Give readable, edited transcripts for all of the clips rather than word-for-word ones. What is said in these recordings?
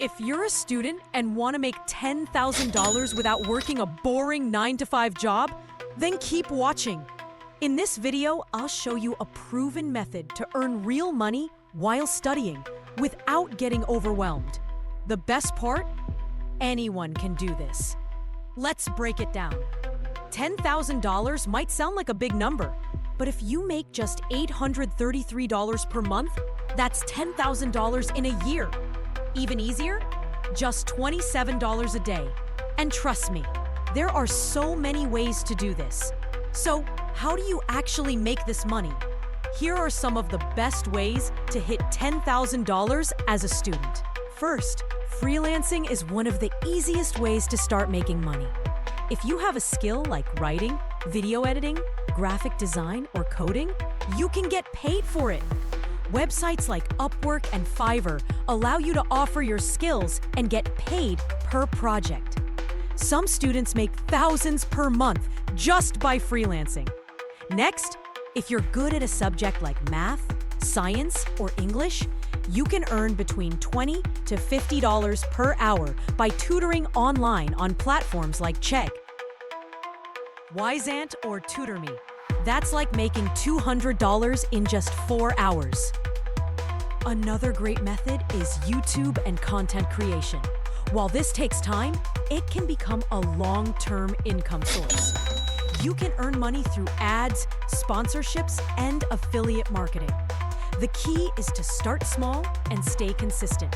If you're a student and want to make $10,000 without working a boring 9-to-5 job, then keep watching. In this video, I'll show you a proven method to earn real money while studying without getting overwhelmed. The best part? Anyone can do this. Let's break it down. $10,000 might sound like a big number, but if you make just $833 per month, that's $10,000 in a year. Even easier? Just $27 a day. And trust me, there are so many ways to do this. So, how do you actually make this money? Here are some of the best ways to hit $10,000 as a student. First, freelancing is one of the easiest ways to start making money. If you have a skill like writing, video editing, graphic design, or coding, you can get paid for it. Websites like Upwork and Fiverr allow you to offer your skills and get paid per project. Some students make thousands per month just by freelancing. Next, if you're good at a subject like math, science, or English, you can earn between $20 to $50 per hour by tutoring online on platforms like Chegg, Wyzant, or TutorMe. That's like making $200 in just 4 hours. Another great method is YouTube and content creation. While this takes time, it can become a long-term income source. You can earn money through ads, sponsorships, and affiliate marketing. The key is to start small and stay consistent.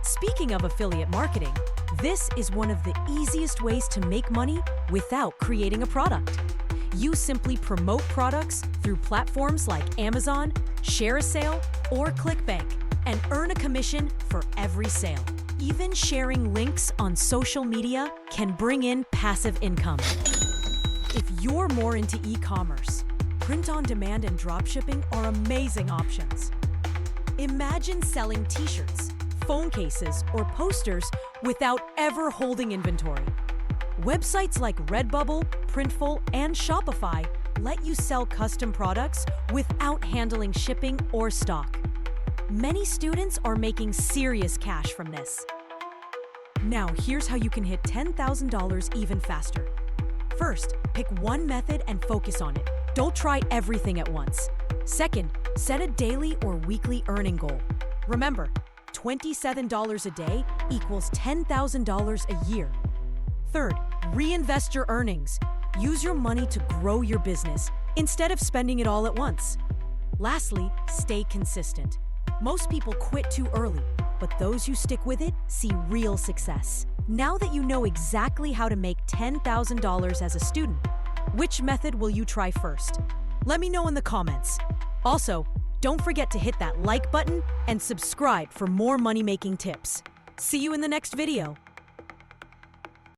Speaking of affiliate marketing, this is one of the easiest ways to make money without creating a product. You simply promote products through platforms like Amazon, Share a Sale, or ClickBank, and earn a commission for every sale. Even sharing links on social media can bring in passive income. If you're more into e-commerce, print-on-demand and dropshipping are amazing options. Imagine selling t-shirts, phone cases, or posters without ever holding inventory. Websites like Redbubble, Printful, and Shopify let you sell custom products without handling shipping or stock. Many students are making serious cash from this. Now, here's how you can hit $10,000 even faster. First, pick one method and focus on it. Don't try everything at once. Second, set a daily or weekly earning goal. Remember, $27 a day equals $10,000 a year. Third, reinvest your earnings. Use your money to grow your business instead of spending it all at once. Lastly, stay consistent. Most people quit too early, but those who stick with it see real success. Now that you know exactly how to make $10,000 as a student, which method will you try first? Let me know in the comments. Also, don't forget to hit that like button and subscribe for more money-making tips. See you in the next video.